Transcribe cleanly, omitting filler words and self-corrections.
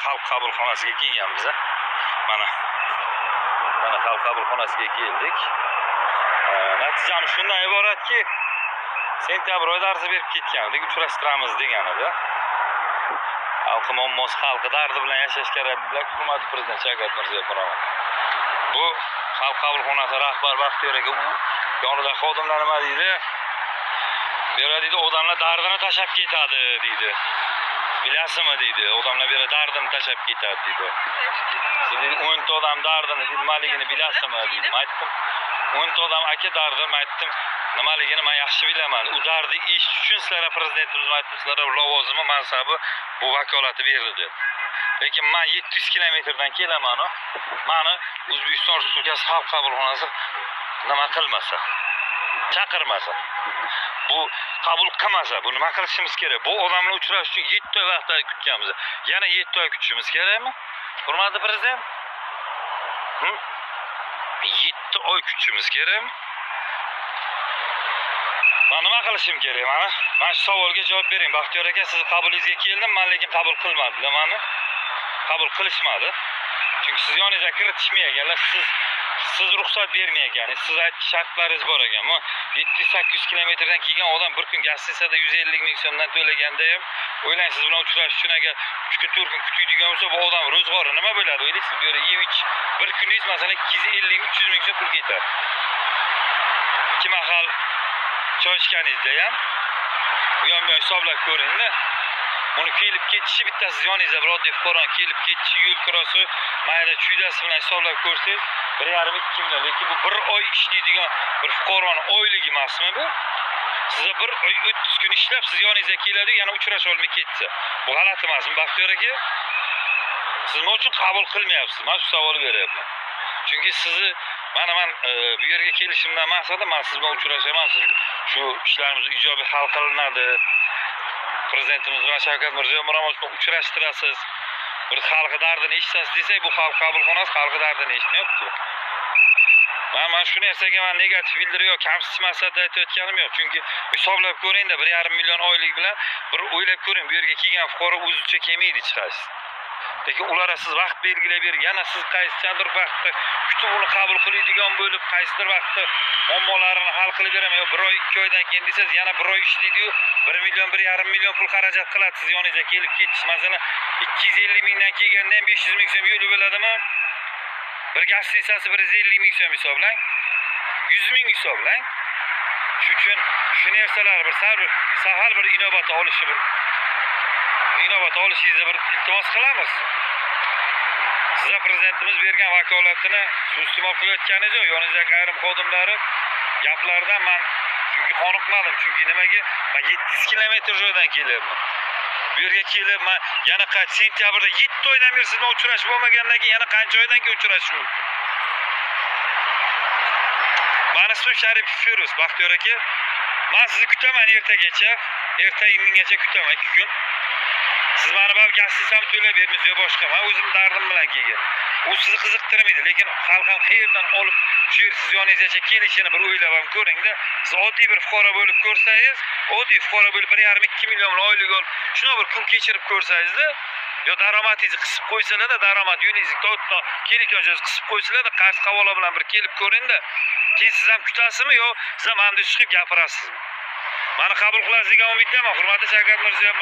xalq qabulxonasiga kelganmiz. Mana xalq qabulxonasiga keldik. Natijamiz shundan iboratki, sentabr oyida ariza berib ketgandik, uchrashtiramiz degan edi. Xalqi muammosi, xalqi dardi bilan yashash kerak dedilar. Hukumat prezident Shavkat Mirziyoyev. Bu xalq qabulxonasi rahbar Baxtiyor aka, u yonida xodimlar nima deydi? Beradi, odamlar dardini tashab ketadi deydi. Bilasizmi deydi, odamlar beri dardini tashab ketadi deydi. Siz 10 ta odam dardini nimaligini bilasizmi deydi. Men aytdim, 10 ta odam aka dardini aytdim, nimaligini men yaxshi bilaman. U dardi ish uchun sizlarga prezidentimiz aytdi, sizlarga lavozimi, mansabi, bu vakolati berdi dedi. Lekin men 700 kilometrdan kelaman, meni O'zbekiston Respublikasi xalq qabulxonasi nima qilmasa, chaqirmasa, bu qabul qilmasa, bu nima qilishimiz kerak? Bu odamni uchrash uchun 7 oy vaqt kutganmiz. Yana 7 oy kutishimiz kerakmi? Hurmatli prezident? 7 oy kutishimiz kerakmi? Men nima qilishim kerak mana? Men shu savolga javob bering. Baxtiyor aka, siz qabulingizga keldim, men lekin qabul qilmadilar meni. Qabul qilishmadi. Chunki siz yoningizga kiritishmaganlar, siz ruxsat bermagansiz. Siz aytgan shartlaringiz bor ekan. 700-800 kilometrdan kelgan odam bir kun gastritsiyada 150 ming so'mdan to'laganda ham o'ylang, siz bilan uchrashish uchun agar 3 kun 4 kun kutadigan bo'lsa, bu odam ro'zg'ori nima bo'ladi? O'ylaysiz, bu yerda yeyich bir kuningiz masalan 250-300 ming so'm pul ketadi. Ikki mahal choy ichganingizda ham bu ham hisoblab ko'ring-da. Buni kelib ketishi bittasi yoningizda bir oddiy fuqaro kelib ketishi, yo'l kirosi, mayda chuydasi bilan hisoblab ko'rsangiz 1,5-2 million. Lekin bu bir oy ishlaydigan bir fuqaroning oyligi emasmi bu? Siz bir oy 30 kun ishlab, siz yoningizga keladi, yana uchrasha olmay ketsa, bu g'alati emasmi Baxtiyor aka? Siz nima uchun qabul qilmayapsiz? Men shu savol beryapman. Chunki sizni men bu yerga kelishimdan maqsadim, men siz bilan uchrashaman, siz shu ishlarimiz ijobiy hal qilinadi. Prezidentimiz bilan Shavkat Mirziyoyev bilan uchrashtirasiz. Bir xalq dardini eshitasiz desak, bu xalq qabulxonasi xalq dardini eshitmayapti. Men shu narsaga negativ bildiriyor, kamsiz maqsadda aytayotganim yo'q. Chunki hisoblab ko'ring-da, 1,5 million oylik bilan bir o'ylab ko'ring, bu yerga kelgan fuqaro o'zicha kelmaydi chiqasiz. Lekin ularga siz vaqt belgilab bering. Yana siz qaysidir vaqtda kutib uni qabul qiladigan bo'lib, qaysidir vaqtda muammolarini hal qilib beraman. Yo 1 oy 2 oydan keyin desangiz, yana 1 oy ishlaydi-yu, 1 million 1,5 million pul xarajat qiladi siz yoningizga kelib ketish. Masalan, 250 mingdan kelganda ham 500 ming so'm yo'li bo'ladimi? Bir gastritsiyasi 150 ming so'm hisoblang. 100 ming hisoblang. Shuning uchun shu narsalar bir sahal bir inobat olishingizni bir iltimos qilamiz. Sizga prezidentimiz bergan vakolatini suiiste'mol qilayotganingiz yo'q. Yoningizdagi ayrim xodimlari gaplaridan men chunki qoniqmadim. Chunki nimaga? Men 700 kilometr joydan kelyapman. Bu yerga kelib, men yana sentyabrda 7 oydan beri siz bilan uchrashib bo'lmagandan keyin yana qancha oydan keyin uchrashish mumkin? Meni ismim Sharipov Feruz, Baxtiyor aka. Men sizni kutaman ertagacha, erta indingacha kutaman 2 kun. Siz meni bab gastritsiyamni to'lab bermaysiz yo boshqa. Men o'zim dardim bilan kelganman. U sizni qiziqtirmaydi, lekin xalq ham qayerdan olib shu yer siz yoningizgacha kelishini bir o'ylab ham ko'ring-da. Siz oddiy bir fuqaro bo'lib ko'rsangiz, oddiy fuqaro bo'lib 1,5-2 million oylik olib, shuna bir kun kechirib ko'rsangizda, yo daromadingizni qisib qo'ysalar-da, daromad yo'lingizni to'g'ri kelib-kelib qisib qo'ysalar-da, qarshi havola bilan bir kelib ko'ring-da. Keyin siz ham kutasizmi yo siz ham chiqib gapirasizmi? Meni qabul qilasiz degan umiddaman, hurmatli Shavkat Mirziyoyev.